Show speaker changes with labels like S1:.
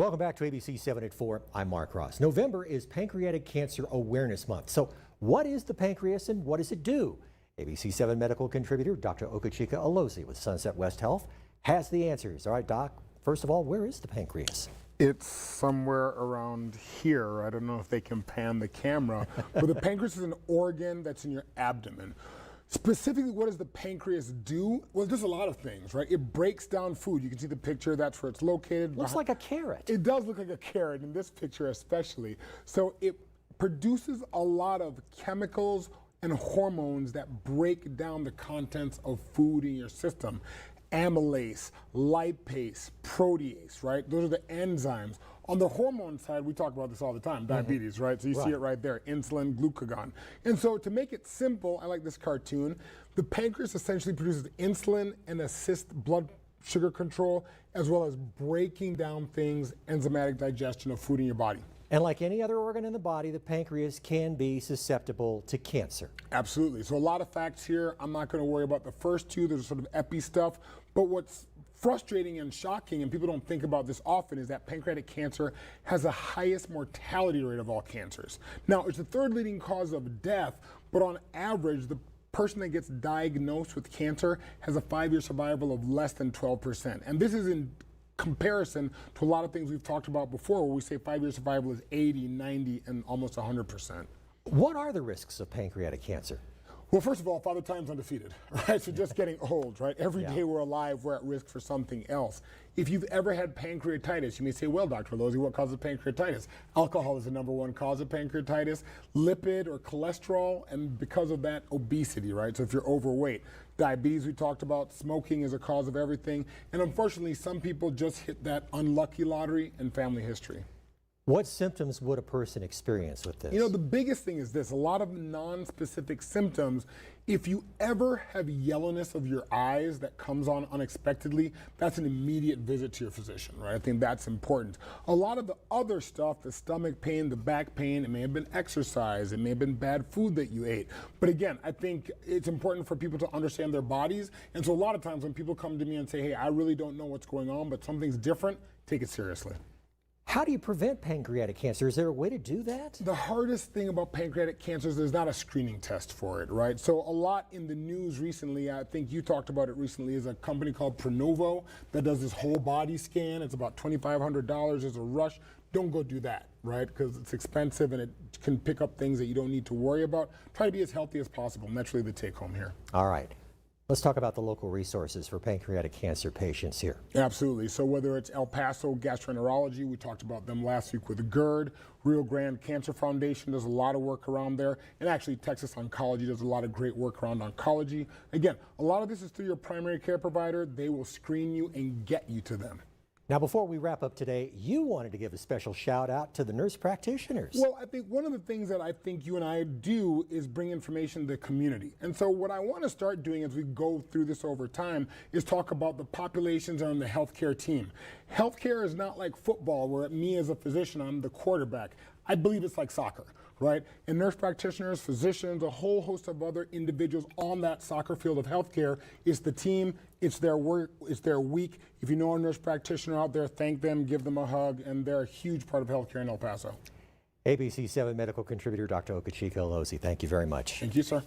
S1: Welcome back to ABC-7 at 4. I'm Mark Ross. November is Pancreatic Cancer Awareness Month. So what is the pancreas and what does it do? ABC-7 medical contributor Dr. Ogechika Alozie with Sunset West Health has the answers. All right, Doc, first of all, where is the pancreas?
S2: It's somewhere around here. I don't know if they can pan the camera, but the pancreas is an organ that's in your abdomen. Specifically, what does the pancreas do? Well, it does a lot of things, right? It breaks down food. You can see the picture, that's where it's located.
S1: Looks like a carrot.
S2: It does look like a carrot in this picture especially. So it produces a lot of chemicals and hormones that break down the contents of food in your system. Amylase, lipase, protease, right? Those are the enzymes. On the hormone side, we talk about this all the time, diabetes, right? So you see it right there, insulin, glucagon. And so to make it simple, I like this cartoon. The pancreas essentially produces insulin and assists blood sugar control, as well as breaking down things, enzymatic digestion of food in your body.
S1: And like any other organ in the body, the pancreas can be susceptible to cancer.
S2: Absolutely. So a lot of facts here. I'm not going to worry about the first two. There's sort of epi stuff. But what's frustrating and shocking, and people don't think about this often, is that pancreatic cancer has the highest mortality rate of all cancers. Now, it's the third leading cause of death, but on average, the person that gets diagnosed with cancer has a 5-year survival of less than 12%. And this is in comparison to a lot of things we've talked about before, where we say 5-year survival is 80, 90, and almost 100%.
S1: What are the risks of pancreatic cancer?
S2: Well, first of all, Father Time's undefeated, right? So just getting old, right? Every day we're alive, we're at risk for something else. If you've ever had pancreatitis, you may say, well, Dr. Alozie, what causes pancreatitis? Alcohol is the #1 cause of pancreatitis, lipid or cholesterol, and because of that, obesity, right? So if you're overweight. Diabetes, we talked about, smoking is a cause of everything. And unfortunately, some people just hit that unlucky lottery and family history.
S1: What symptoms would a person experience with this?
S2: You know, the biggest thing is this, a lot of non-specific symptoms. If you ever have yellowness of your eyes that comes on unexpectedly, that's an immediate visit to your physician, right? I think that's important. A lot of the other stuff, the stomach pain, the back pain, it may have been exercise, it may have been bad food that you ate. But again, I think it's important for people to understand their bodies. And so a lot of times when people come to me and say, hey, I really don't know what's going on, but something's different, take it seriously.
S1: How do you prevent pancreatic cancer? Is there a way to do that?
S2: The hardest thing about pancreatic cancer is there's not a screening test for it, right? So a lot in the news recently, I think you talked about it recently, is a company called Pronovo that does this whole body scan. It's about $2,500. There's a rush. Don't go do that, right? Because it's expensive and it can pick up things that you don't need to worry about. Try to be as healthy as possible. And that's really the take home here.
S1: All right. Let's talk about the local resources for pancreatic cancer patients here.
S2: Absolutely. So whether it's El Paso Gastroenterology, we talked about them last week with GERD, Rio Grande Cancer Foundation does a lot of work around there, and actually Texas Oncology does a lot of great work around oncology. Again, a lot of this is through your primary care provider. They will screen you and get you to them.
S1: Now, before we wrap up today, you wanted to give a special shout out to the nurse practitioners.
S2: Well, I think one of the things that I think you and I do is bring information to the community. And so what I want to start doing as we go through this over time is talk about the populations on the healthcare team. Healthcare is not like football where me as a physician, I'm the quarterback. I believe it's like soccer, right? And nurse practitioners, physicians, a whole host of other individuals on that soccer field of healthcare is the team. It's their work, it's their week. If you know a nurse practitioner out there, thank them, give them a hug, and they're a huge part of healthcare in El Paso.
S1: ABC-7 medical contributor Dr. Ogechika Alozie, thank you very much.
S2: Thank you, sir.